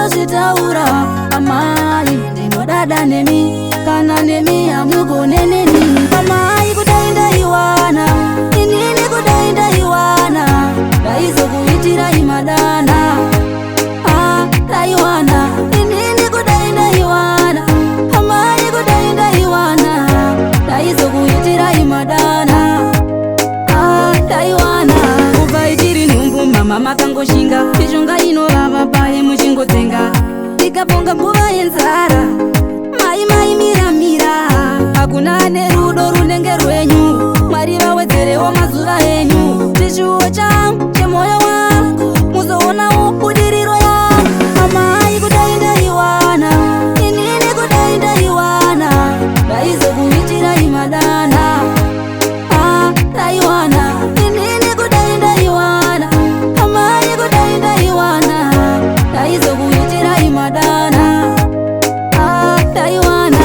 munozvitaura amai ndinodada nemi kana nemi amugone neni amai kudai ndaiwana inini kudai ndaiwana ndaizokuitirai madana ndaiwana inini kudai ndaiwana amai kudai ndaiwana ndaizokuitirai madana ndaiwana kubva ichiri nhumbu mama makangoshinga mishonga inovava paye muchingotsenga ndikaponga nguva yenzara mai miramira hakuna ane rudo runenge rwenyu mwari vawedzerewo mazuva enyu chishuwo changu chemoyo wangu muzoona ubudiriro yangu amai kudai ndaiwana inini kudai ndaiwana ndaizokuitirai madana ndaiwana inini kudai ndaiwana amai kudai ndaiwana ndaizokuitirai madana ndaiwana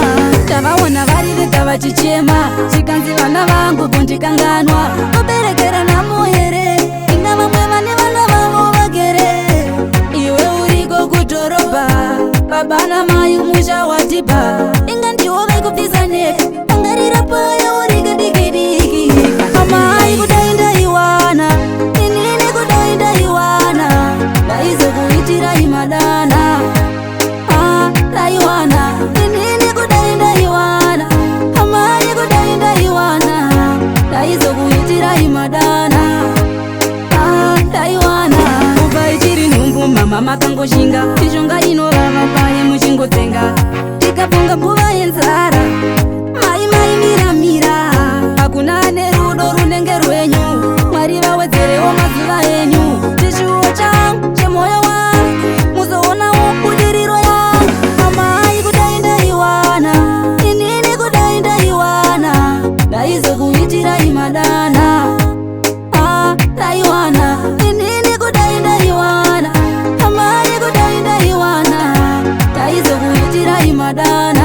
tavaona vari vega vachichema chikanzi vana vangu kundikanganwa vaberekera namo here inga vamwe vane vana vavo vagere iwe uriko kudhorobha baba namai musha watipa inga ndiwo vaikubvisa nepi angarira paya urike dikidiki amai kudai ndaiwana inini kudai ndaiwana ndaizokuitirai madana ndaiwana inini kudai ndaiwana amai kudai ndaiwana ndaizokuitirai madana ndaiwana kubva ichiri nhumbu mama makangoshinga mishonga inovava paye muchingotsenga ndikaponga nguva yenzara mai miramira hakuna ane rudo runenge rwenyu mwari vawedzerewo mazuva enyu chishuwo changu chemoyo wangu muzoona ubudiriro yangu amai kudai ndaiwana inini kudai ndaiwana ndaizokuitirai madana ndaiwana inini kudai ndaiwana amai kudai ndaiwana ndaizokuitirai madana